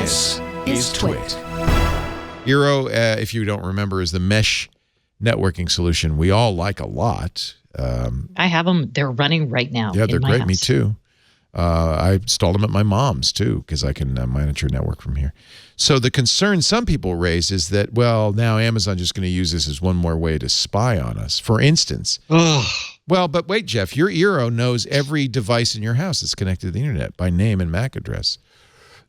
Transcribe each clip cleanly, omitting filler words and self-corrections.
This is TWiT. Eero, if you don't remember, is the mesh networking solution we all like a lot. I have them. They're running right now. Yeah, they're in my great. house. Me too. I installed them at my mom's too because I can monitor network from here. So the concern some people raise is that, well, now Amazon just going to use this as one more way to spy on us. For instance, well, but wait, Jeff, your Eero knows every device in your house that's connected to the internet by name and MAC address.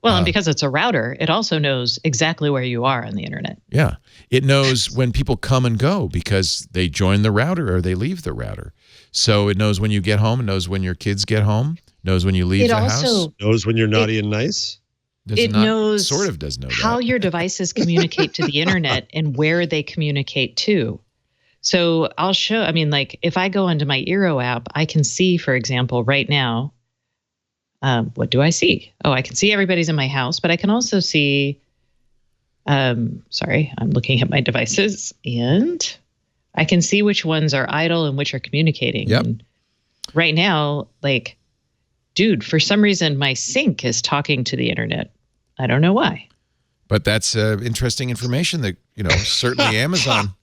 Well, and because it's a router, it also knows exactly where you are on the internet. Yeah. It knows when people come and go because they join the router or they leave the router. So it knows when you get home, it knows when your kids get home, knows when you leave the house. Knows when you're naughty and nice. Knows sort of does know how that. your devices communicate to the internet and where they communicate to. So I'll show, I mean, like if I go into my Eero app, I can see, for example, right now, what do I see? Oh, I can see everybody's in my house, but I can also see, sorry, I'm looking at my devices and I can see which ones are idle and which are communicating. Yep. And right now, like, dude, for some reason, my sink is talking to the internet. I don't know why. But that's interesting information that, certainly Amazon.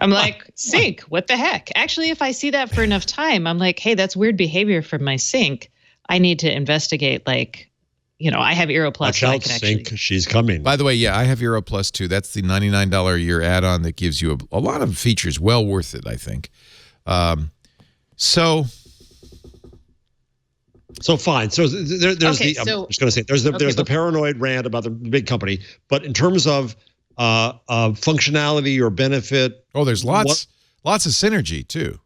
I'm like, sink, what the heck? Actually, if I see that for enough time, I'm like, hey, that's weird behavior from my sink. I need to investigate, like, I have Eero Plus. Watch out, sink, she's coming. By the way, yeah, I have Eero Plus too. That's the $99 a year add-on that gives you a lot of features. Well worth it, I think. So fine. So there's okay, I'm just going to say there's the paranoid rant about the big company, but in terms of functionality or benefit, there's lots of synergy too.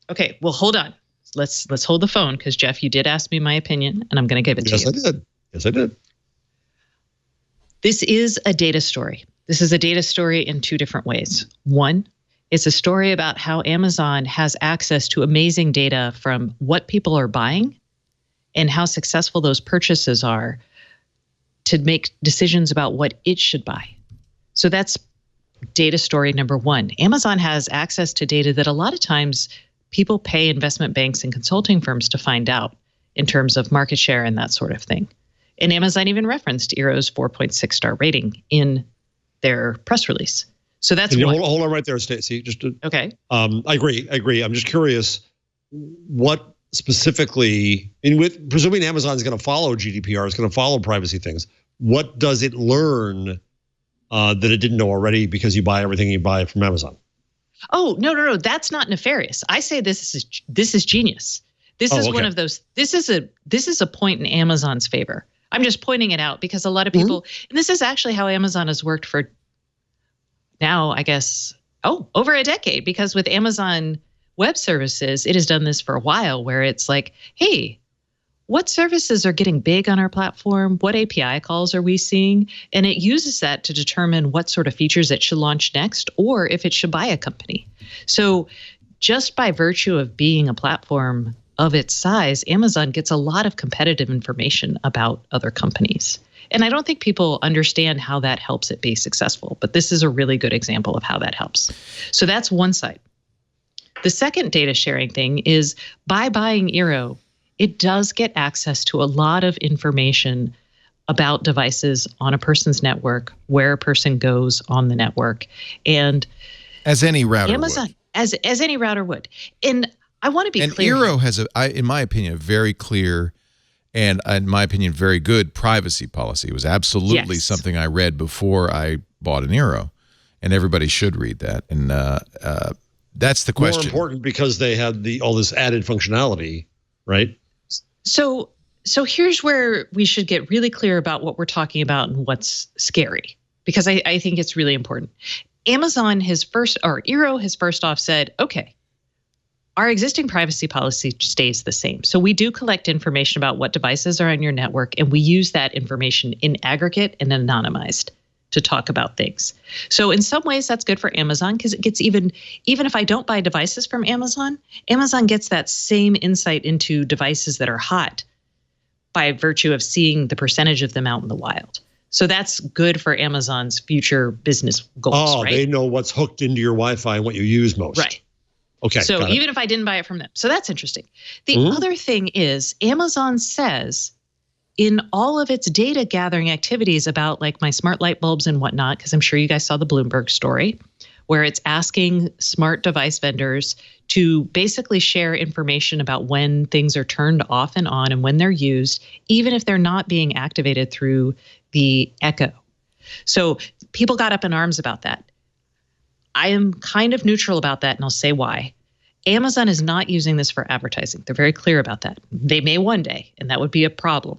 Okay, well, hold on. Let's hold the phone because Jeff, you did ask me my opinion, and I'm going to give it to you. Yes, I did. This is a data story. This is a data story in two different ways. One, it's a story about how Amazon has access to amazing data from what people are buying and how successful those purchases are to make decisions about what it should buy. So that's data story number one. Amazon has access to data that a lot of times people pay investment banks and consulting firms to find out in terms of market share and that sort of thing. And Amazon even referenced Eero's 4.6 star rating in their press release. So that's hold on right there, Stacey. Okay. I agree. I'm just curious what specifically, with presuming Amazon is going to follow GDPR, is going to follow privacy things. What does it learn that it didn't know already because you buy everything you buy from Amazon? Oh, no. That's not nefarious. I say this is genius. This is one of those. This is a point in Amazon's favor. I'm just pointing it out because a lot of people, and this is actually how Amazon has worked for now, I guess, over a decade, because with Amazon Web Services, it has done this for a while where it's like, hey, what services are getting big on our platform? What API calls are we seeing? And it uses that to determine what sort of features it should launch next or if it should buy a company. So just by virtue of being a platform of its size, Amazon gets a lot of competitive information about other companies. And I don't think people understand how that helps it be successful, but this is a really good example of how that helps. So that's one side. The second data sharing thing is by buying Eero, it does get access to a lot of information about devices on a person's network, where a person goes on the network. And as any router Amazon, would. As any router would. And I want to be clear. And Eero has, in my opinion, a very clear and, in my opinion, very good privacy policy. It was absolutely something I read before I bought an Eero. And everybody should read that. And that's the question. More important because they had all this added functionality, right? So here's where we should get really clear about what we're talking about and what's scary, because I think it's really important. Eero has first off said, okay, our existing privacy policy stays the same. So we do collect information about what devices are on your network, and we use that information in aggregate and anonymized to talk about things. So in some ways that's good for Amazon because it gets even if I don't buy devices from Amazon, Amazon gets that same insight into devices that are hot by virtue of seeing the percentage of them out in the wild. So that's good for Amazon's future business goals, right? They know what's hooked into your Wi-Fi and what you use most. Right. Okay. So even if I didn't buy it from them. So that's interesting. The other thing is Amazon says in all of its data gathering activities about like my smart light bulbs and whatnot, because I'm sure you guys saw the Bloomberg story, where it's asking smart device vendors to basically share information about when things are turned off and on and when they're used, even if they're not being activated through the Echo. So people got up in arms about that. I am kind of neutral about that, and I'll say why. Amazon is not using this for advertising. They're very clear about that. They may one day, and that would be a problem.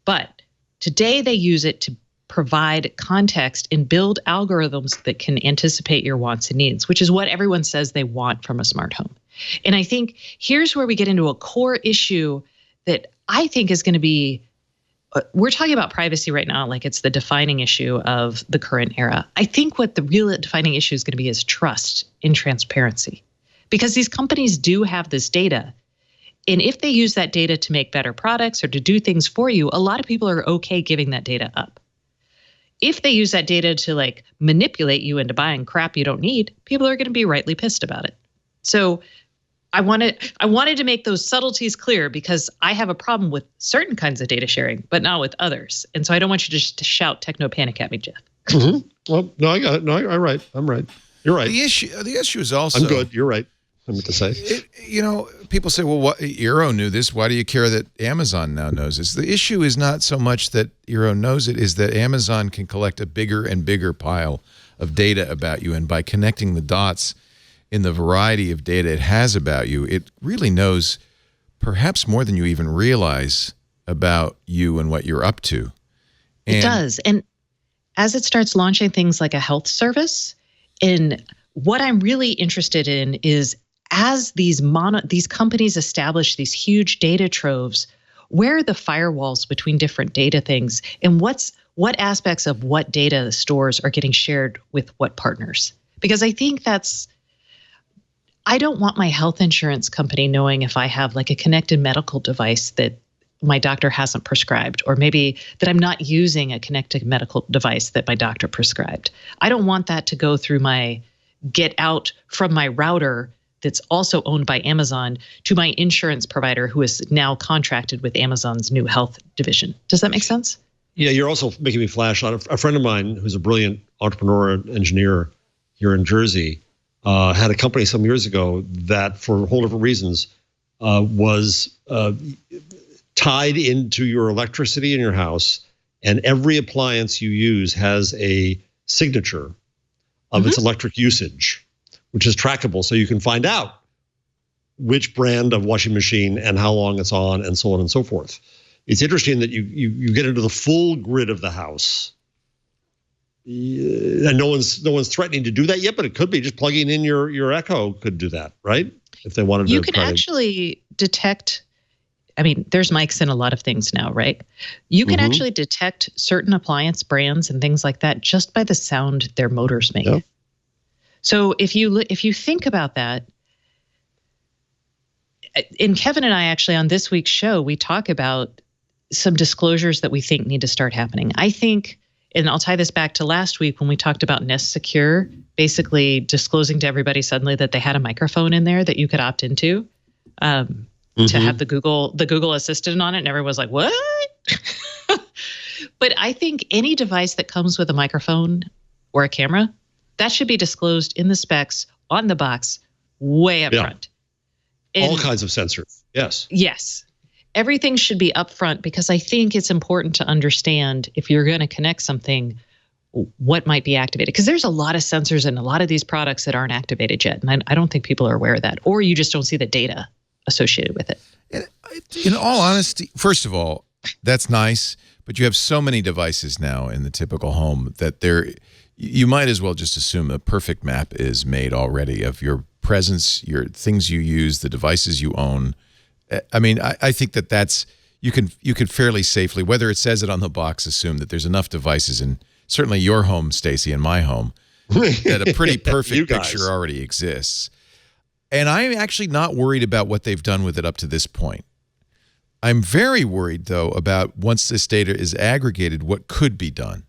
But today they use it to provide context and build algorithms that can anticipate your wants and needs, which is what everyone says they want from a smart home. And I think here's where we get into a core issue that I think is going to be, we're talking about privacy right now like it's the defining issue of the current era. I think what the real defining issue is going to be is trust and transparency, because these companies do have this data. And if they use that data to make better products or to do things for you, a lot of people are okay giving that data up. If they use that data to like manipulate you into buying crap you don't need, people are going to be rightly pissed about it. So I wanted to make those subtleties clear, because I have a problem with certain kinds of data sharing, but not with others. And so I don't want you to just shout techno panic at me, Jeff. Mm-hmm. Well, no, I got it. No, I'm right. I'm right. You're right. The issue is also, I'm good. You're right. I meant to say. People say, well, Eero knew this. Why do you care that Amazon now knows this? The issue is not so much that Eero knows it, is that Amazon can collect a bigger and bigger pile of data about you. And by connecting the dots in the variety of data it has about you, it really knows perhaps more than you even realize about you and what you're up to. It does. And as it starts launching things like a health service, and what I'm really interested in is, as these companies establish these huge data troves, where are the firewalls between different data things, and what aspects of what data stores are getting shared with what partners? Because I think I don't want my health insurance company knowing if I have like a connected medical device that my doctor hasn't prescribed, or maybe that I'm not using a connected medical device that my doctor prescribed. I don't want that to go through get out from my router that's also owned by Amazon to my insurance provider, who is now contracted with Amazon's new health division. Does that make sense? Yeah, you're also making me flash on a friend of mine who's a brilliant entrepreneur and engineer here in Jersey, had a company some years ago that, for whole different reasons, was tied into your electricity in your house, and every appliance you use has a signature of its electric usage, which is trackable, so you can find out which brand of washing machine and how long it's on, and so on and so forth. It's interesting that you get into the full grid of the house, and no one's threatening to do that yet, but it could be. Just plugging in your Echo could do that, right? If they wanted to. You can actually detect. I mean, there's mics in a lot of things now, right? You can actually detect certain appliance brands and things like that just by the sound their motors make. Yep. So if you think about that, and Kevin and I actually on this week's show, we talk about some disclosures that we think need to start happening. I think, and I'll tie this back to last week when we talked about Nest Secure, basically disclosing to everybody suddenly that they had a microphone in there that you could opt into. To have the Google Assistant on it, and everyone was like, what? But I think any device that comes with a microphone or a camera, that should be disclosed in the specs on the box way up front. All kinds of sensors. Yes. Yes. Everything should be up front, because I think it's important to understand, if you're going to connect something, what might be activated. Because there's a lot of sensors in a lot of these products that aren't activated yet. And I don't think people are aware of that, or you just don't see the data associated with it. And in all honesty, first of all, that's nice, but you have so many devices now in the typical home that you might as well just assume a perfect map is made already of your presence, your things you use, the devices you own. I mean, I think that's you can fairly safely, whether it says it on the box, assume that there's enough devices in certainly your home, Stacey, and my home, that a pretty perfect picture already exists. And I'm actually not worried about what they've done with it up to this point. I'm very worried, though, about once this data is aggregated, what could be done.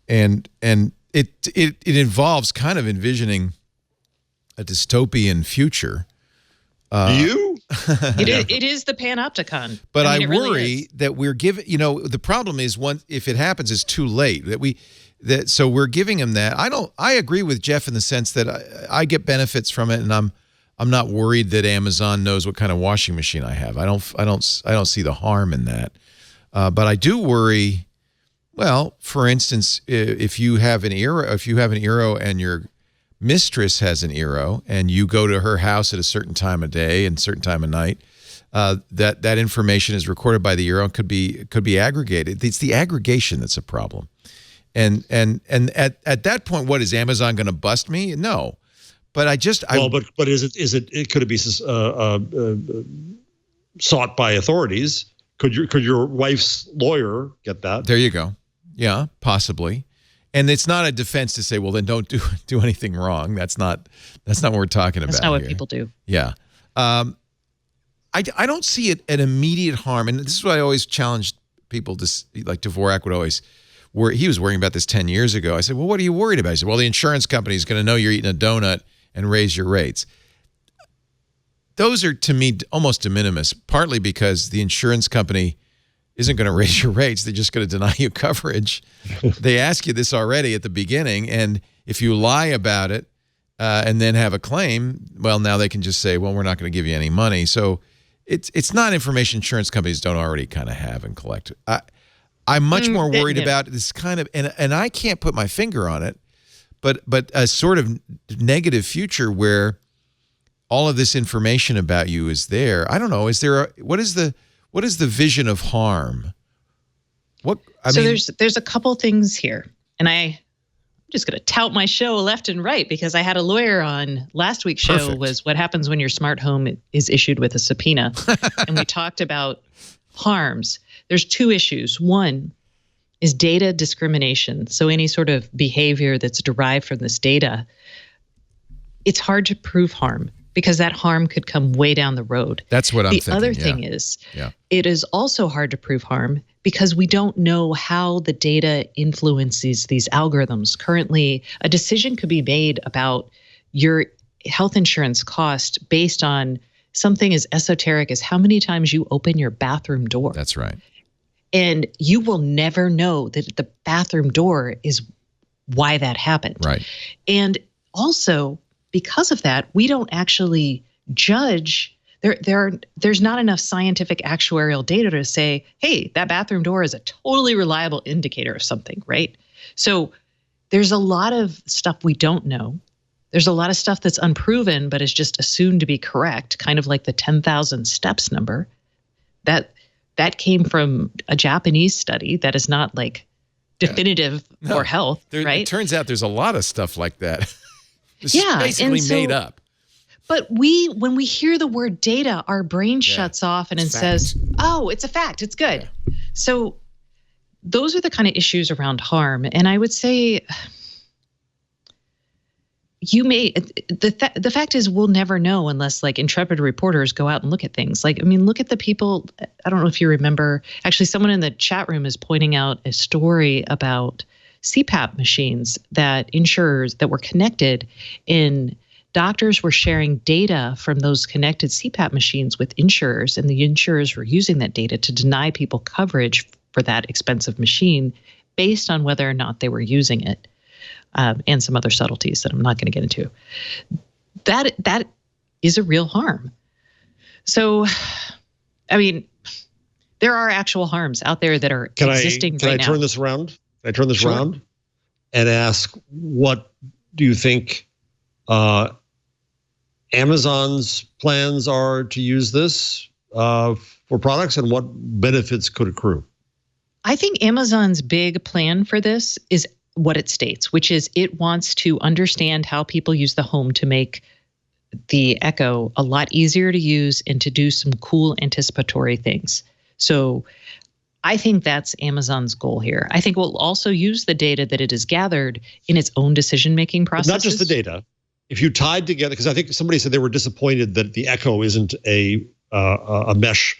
And it involves kind of envisioning a dystopian future It is the panopticon. But I really worry that we're giving, the problem is if it happens, it's too late. So we're giving him that. I agree with Jeff in the sense that I get benefits from it, and I'm not worried that Amazon knows what kind of washing machine I have. I don't see the harm in that. But I do worry. Well, for instance, if you have an Eero and your mistress has an Eero, and you go to her house at a certain time of day and certain time of night, that information is recorded by the Eero and could be aggregated. It's the aggregation that's a problem. And at that point, what is Amazon going to bust me? No, but but could it be sought by authorities? Could your wife's lawyer get that? There you go. Yeah, possibly. And it's not a defense to say, well, then don't do anything wrong. That's not what we're talking about. That's not what here. people do. Yeah. I don't see it an immediate harm, and this is what I always challenged people to, like Dvorak would always. He was worrying about this 10 years ago. I said, well, what are you worried about? He said, well, the insurance company is going to know you're eating a donut and raise your rates. Those are, to me, almost de minimis, partly because the insurance company isn't going to raise your rates. They're just going to deny you coverage. They ask you this already at the beginning, and if you lie about it and then have a claim, well, now they can just say, well, we're not going to give you any money. So it's not information insurance companies don't already kind of have and collect. I'm much more worried about this kind of, and I can't put my finger on it, but a sort of negative future where all of this information about you is there. I don't know. What is the vision of harm? There's a couple things here, and I'm just going to tout my show left and right because I had a lawyer on last week's show. Perfect. Was what happens when your smart home is issued with a subpoena, and we talked about harms. There's two issues. One is data discrimination. So any sort of behavior that's derived from this data, it's hard to prove harm because that harm could come way down the road. That's what I'm thinking. The other thing is, it is also hard to prove harm because we don't know how the data influences these algorithms. Currently, a decision could be made about your health insurance cost based on something as esoteric as how many times you open your bathroom door. That's right. And you will never know that the bathroom door is why that happened. Right. And also, because of that, we don't actually judge. There's not enough scientific actuarial data to say, hey, that bathroom door is a totally reliable indicator of something, right? So there's a lot of stuff we don't know. There's a lot of stuff that's unproven, but is just assumed to be correct, kind of like the 10,000 steps number. That came from a Japanese study that is not like definitive for health, right? It turns out there's a lot of stuff like that. It's yeah, basically made up. But when we hear the word data, our brain shuts off and it says, oh, it's a fact. It's good. Yeah. So those are the kind of issues around harm. And I would say the fact is we'll never know unless like intrepid reporters go out and look at things. Like, I mean, look at the people. I don't know if you remember, actually someone in the chat room is pointing out a story about CPAP machines that insurers that were connected in. Doctors were sharing data from those connected CPAP machines with insurers, and the insurers were using that data to deny people coverage for that expensive machine based on whether or not they were using it, and some other subtleties that I'm not going to get into. That is a real harm. So, I mean, there are actual harms out there that are existing right now. Can I turn this around? Can I turn this around and ask, what do you think Amazon's plans are to use this for products, and what benefits could accrue? I think Amazon's big plan for this is what it states, which is it wants to understand how people use the home to make the Echo a lot easier to use and to do some cool anticipatory things. So I think that's Amazon's goal here. I think we'll also use the data that it has gathered in its own decision-making process. Not just the data. If you tied together, because I think somebody said they were disappointed that the Echo isn't a mesh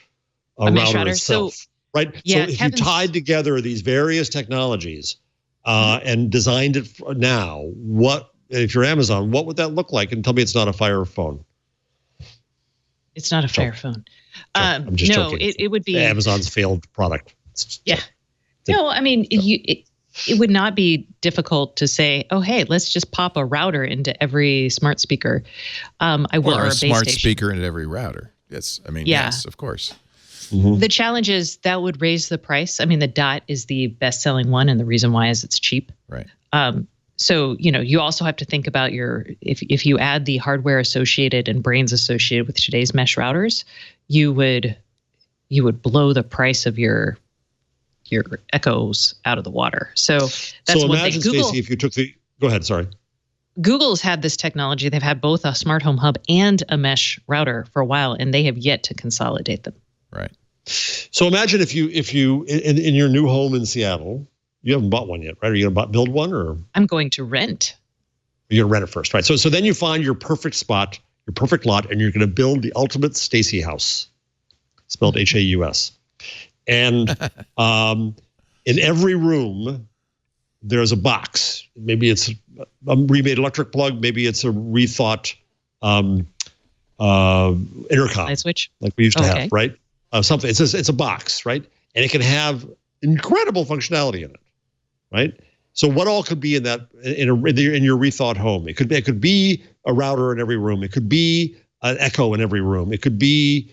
router itself, right? Yeah, so if you tied together these various technologies and designed it now, what if you're Amazon? What would that look like? And tell me it's not a Fire phone. It's not a Fire phone. I'm just joking. It would be Amazon's failed product. Yeah. No, I mean, it would not be difficult to say, oh, hey, let's just pop a router into every smart speaker. Or a smart speaker into every router. Yes, yes, of course. Mm-hmm. The challenge is that would raise the price. I mean, the Dot is the best-selling one, and the reason why is it's cheap. Right. So, you also have to think about if you add the hardware associated and brains associated with today's mesh routers, you would blow the price of your Echoes out of the water. So that's one thing. Stacey, if you took go ahead, sorry. Google's had this technology. They've had both a smart home hub and a mesh router for a while, and they have yet to consolidate them. Right. So imagine if you in your new home in Seattle, you haven't bought one yet, right? Are you going to build one, or? I'm going to rent. You're going to rent it first, right? So then you find your perfect spot, your perfect lot, and you're going to build the ultimate Stacey house, spelled Haus. And in every room, there's a box. Maybe it's a remade electric plug. Maybe it's a rethought intercom, light switch, like we used to have, right? Something. It's a box, right? And it can have incredible functionality in it, right? So what all could be in that in your rethought home? It could be a router in every room. It could be an Echo in every room. It could be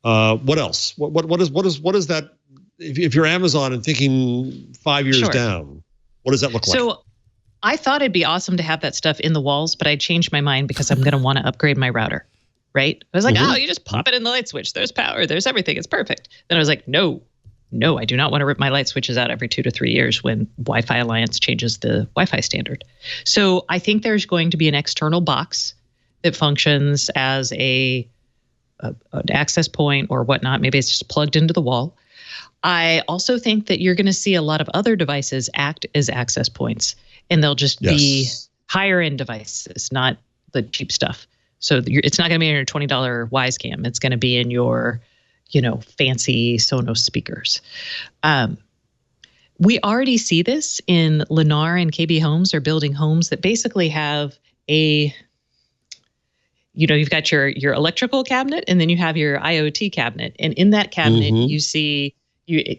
what else? What is that? If you're Amazon and thinking 5 years down, what does that look like? So I thought it'd be awesome to have that stuff in the walls, but I changed my mind because I'm going to want to upgrade my router, right? I was like, you just pop it in the light switch. There's power. There's everything. It's perfect. Then I was like, no, I do not want to rip my light switches out every 2 to 3 years when Wi-Fi Alliance changes the Wi-Fi standard. So I think there's going to be an external box that functions as an access point or whatnot. Maybe it's just plugged into the wall. I also think that you're going to see a lot of other devices act as access points, and they'll just be higher end devices, not the cheap stuff. So it's not going to be in your $20 Wisecam. It's going to be in your, fancy Sonos speakers. We already see this in Lennar and KB Homes are building homes that basically have you've got your electrical cabinet, and then you have your IoT cabinet. And in that cabinet, you see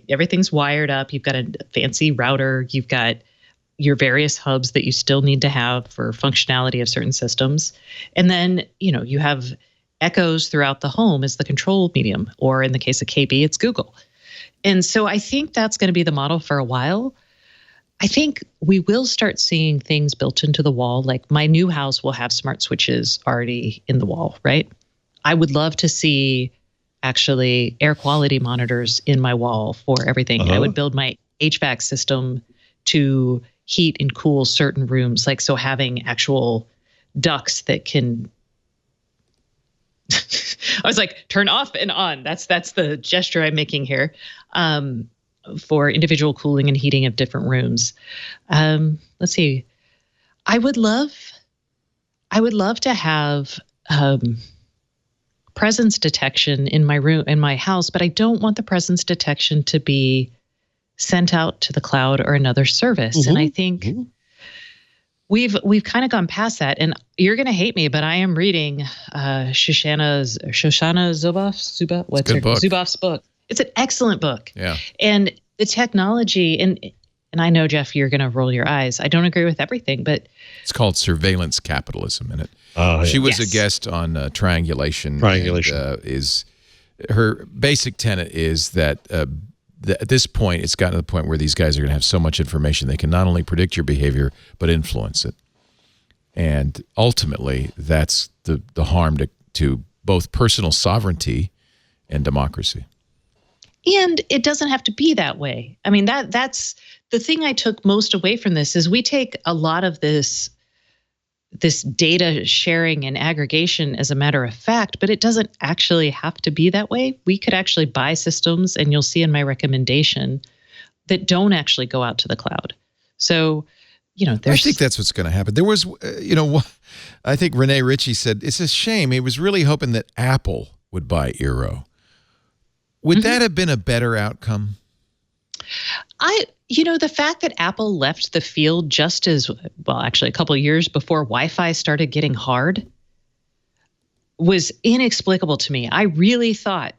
everything's wired up. You've got a fancy router. You've got your various hubs that you still need to have for functionality of certain systems. And then, you have Echoes throughout the home as the control medium, or in the case of KB, it's Google. And so I think that's going to be the model for a while. I think we will start seeing things built into the wall. Like my new house will have smart switches already in the wall, right? I would love to see actually air quality monitors in my wall for everything. I would build my HVAC system to heat and cool certain rooms. Like, so having actual ducts that can, I was like, turn off and on. That's the gesture I'm making here. For individual cooling and heating of different rooms. Let's see. I would love to have presence detection in my room, in my house, but I don't want the presence detection to be sent out to the cloud or another service. And I think we've kind of gone past that. And you're going to hate me, but I am reading Shoshana Zuboff's book. It's an excellent book. Yeah. And the technology, and I know, Jeff, you're going to roll your eyes. I don't agree with everything, but it's called surveillance capitalism, and she was a guest on Triangulation. Triangulation is her basic tenet is that at this point, it's gotten to the point where these guys are going to have so much information they can not only predict your behavior but influence it, and ultimately, that's the harm to both personal sovereignty and democracy. And it doesn't have to be that way. I mean, that's the thing I took most away from this is we take a lot of this data sharing and aggregation as a matter of fact, but it doesn't actually have to be that way. We could actually buy systems, and you'll see in my recommendation, that don't actually go out to the cloud. So, I think that's what's going to happen. There was, I think Rene Ritchie said, it's a shame. He was really hoping that Apple would buy Eero. Would that have been a better outcome? The fact that Apple left the field just as, well, actually a couple of years before Wi-Fi started getting hard was inexplicable to me. I really thought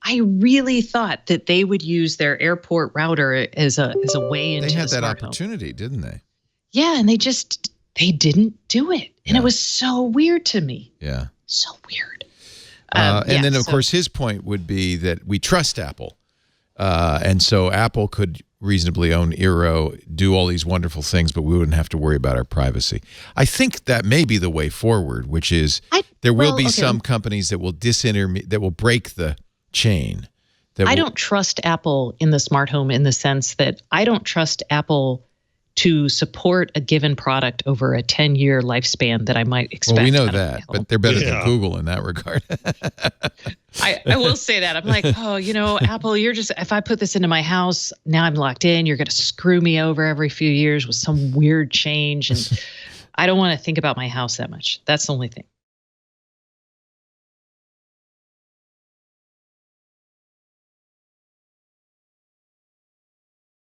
that they would use their airport router as a way into They had the that smart home. opportunity, didn't they? Yeah, and they didn't do it. And it was so weird to me. Yeah. So weird. And then, of course, his point would be that we trust Apple. And so Apple could reasonably own Eero, do all these wonderful things, but we wouldn't have to worry about our privacy. I think that may be the way forward, which is there will be some companies that will that will break the chain. I don't trust Apple in the smart home in the sense that I don't trust Apple to support a given product over a 10-year lifespan that I might expect. Well, we know that, but they're better than Google in that regard. I will say that. I'm like, Apple, if I put this into my house, now I'm locked in. You're going to screw me over every few years with some weird change. And I don't want to think about my house that much. That's the only thing.